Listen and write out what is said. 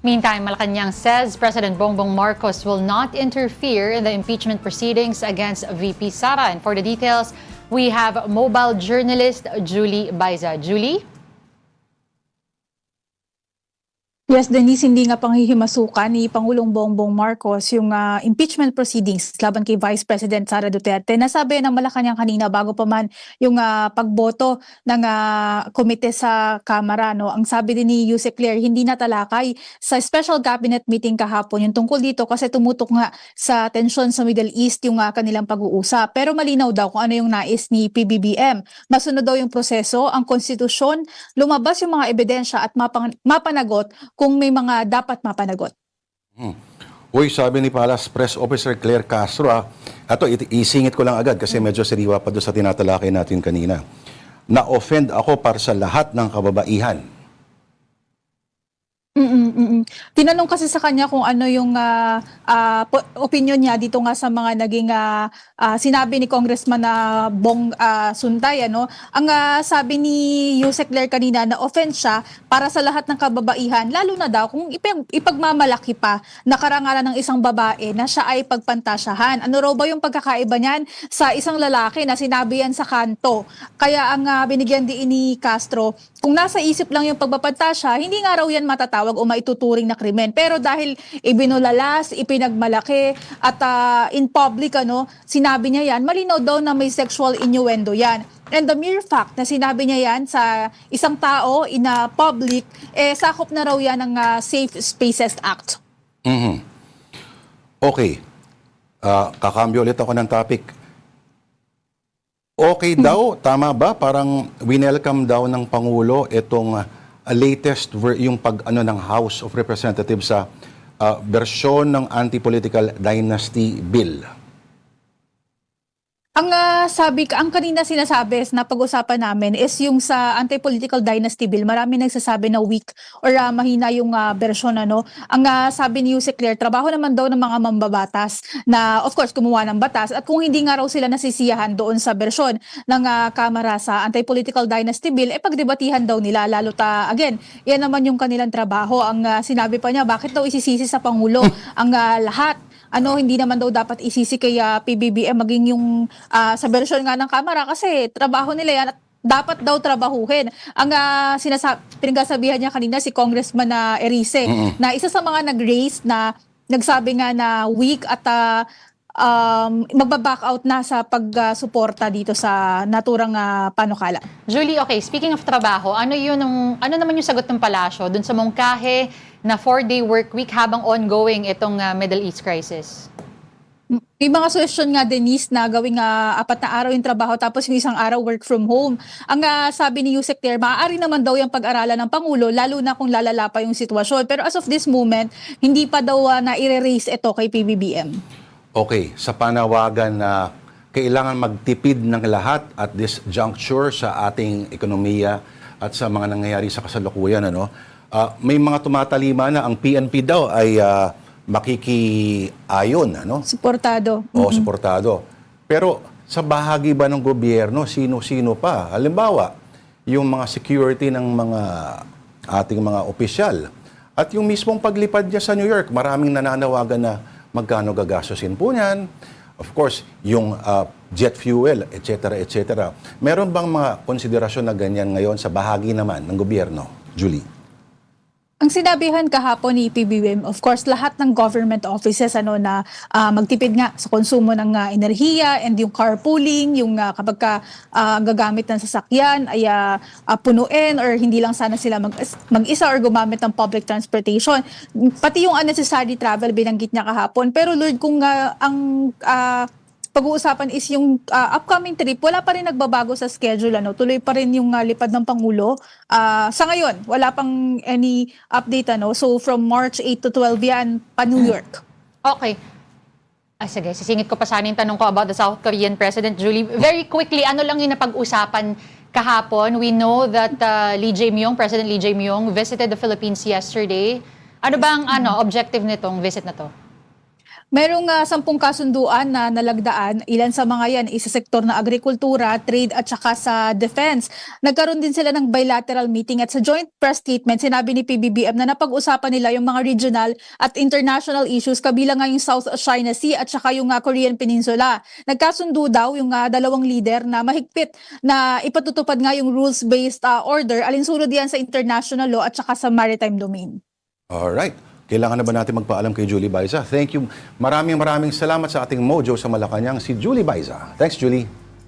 Meantime, Malacanang says President Bongbong Marcos will not interfere in the impeachment proceedings against VP Sara. And for the details, we have mobile journalist Julie Baiza. Julie? Yes, Denise, hindi nga panghihimasukan ni Pangulong Bongbong Marcos yung impeachment proceedings laban kay Vice President Sara Duterte. Nasabi ng Malacanang kanina bago pa man yung pagboto ng komite sa Kamara. No? Ang sabi din ni Yusek Claire, hindi natalakay sa special cabinet meeting kahapon yung tungkol dito kasi tumutok nga sa tensyon sa Middle East yung kanilang pag-uusap. Pero malinaw daw kung ano yung nais ni PBBM. Masunod daw yung proseso, ang konstitusyon, lumabas yung mga ebidensya at mapanagot kung may mga dapat mapanagot. Uy, sabi ni Palace Press Officer Claire Castro, ito isingit ko lang agad kasi medyo sariwa pa doon sa tinatalakay natin kanina. Na-offend ako para sa lahat ng kababaihan. Tinanong kasi sa kanya kung ano yung opinion niya dito nga sa mga naging sinabi ni Congressman na Bong Suntay. Ano? Ang sabi ni Yusek Claire kanina na offense siya para sa lahat ng kababaihan, lalo na daw kung ipagmamalaki pa na karangalan ng isang babae na siya ay pagpantasyahan. Ano raw ba yung pagkakaiba niyan sa isang lalaki na sinabi yan sa kanto? Kaya ang binigyan din ni Castro, kung nasa isip lang yung pagpapantasya, hindi nga raw yan matatawag o maituturing na krimen. Pero dahil ibinulalas, ipinagmalaki at in public sinabi niya yan, malinaw daw na may sexual innuendo yan. And the mere fact na sinabi niya yan sa isang tao in a public, sakop na raw yan ng Safe Spaces Act. Okay. Kakambyo ulit ako ng topic. Okay daw, tama ba? Parang winelcome daw ng Pangulo itong latest yung ng House of Representatives sa bersyon ng Anti-Political Dynasty Bill. Ang kanina sinasabi na pag-usapan namin is yung sa Anti-Political Dynasty Bill. Marami nagsasabi na weak or mahina yung bersyon. Ang sabi ni Yusek Claire, trabaho naman daw ng mga mambabatas na of course kumuha ng batas at kung hindi nga raw sila nasisiyahan doon sa bersyon ng Kamara sa Anti-Political Dynasty Bill, pagdebatihan daw nila lalo again, yan naman yung kanilang trabaho. Ang sinabi pa niya, bakit daw isisisi sa Pangulo ang lahat? Hindi naman daw dapat isisi kay PBBM maging yung sa bersyon nga ng Kamara kasi trabaho nila yan at dapat daw trabahuhin. Ang pinagsasabihan niya kanina si Congressman Erice na isa sa mga nag-raise na nagsabi nga na weak at magbaback out na sa pagsuporta dito sa naturang panukala. Julie, okay, speaking of trabaho, ano naman yung sagot ng palasyo dun sa mungkahe na 4-day work week habang ongoing itong Middle East crisis? May mga suwestyon nga, Denise, na gawing 4 na araw yung trabaho tapos yung isang araw work from home. Ang sabi ni Yusek Claire, maaari naman daw yung pag-aralan ng Pangulo lalo na kung lalala pa yung sitwasyon. Pero as of this moment, hindi pa daw na i-raise ito kay PBBM. Okay, sa panawagan na kailangan magtipid ng lahat at this juncture sa ating ekonomiya at sa mga nangyayari sa kasalukuyan, may mga tumatalima na ang PNP daw ay makikiayon, Suportado. O suportado. Pero sa bahagi ba ng gobyerno, sino-sino pa? Halimbawa, yung mga security ng mga ating mga opisyal at yung mismong paglipad niya sa New York, maraming nananawagan na magkano gagastusin po niyan. Of course, yung jet fuel, etc., etc. Meron bang mga konsiderasyon na ganyan ngayon sa bahagi naman ng gobyerno? Julie? Ang sinabihan kahapon ni PBBM, of course, lahat ng government offices na magtipid nga sa konsumo ng enerhiya and yung carpooling, yung kapag gagamit ng sasakyan ay punuin or hindi lang sana sila mag-isa or gumamit ng public transportation. Pati yung unnecessary travel binanggit niya kahapon. Pero Lord, kung ang pag-uusapan is yung upcoming trip, wala pa rin nagbabago sa schedule. Tuloy pa rin yung lipad ng Pangulo. Sa ngayon, wala pang any update. So from March 8 to 12 yan, pa New York. Okay. Sige, sisingit ko pa sana yung tanong ko about the South Korean President, Julie. Very quickly, ano lang yung napag-usapan kahapon? We know that President Lee Jae-myung visited the Philippines yesterday. Ano bang objective nitong visit na to? Merong 10 kasunduan na nalagdaan. Ilan sa mga yan isa sektor na agrikultura, trade at saka sa defense. Nagkaroon din sila ng bilateral meeting at sa joint press statement, sinabi ni PBBM na napag-usapan nila yung mga regional at international issues kabilang nga yung South China Sea at saka yung Korean Peninsula. Nagkasundo daw yung dalawang leader na mahigpit na ipatutupad nga yung rules-based order alinsunod yan sa international law at saka sa maritime domain. Alright. Kailangan na ba natin magpaalam kay Julie Baiza? Thank you. Maraming salamat sa ating mojo sa Malacanang, si Julie Baiza. Thanks, Julie.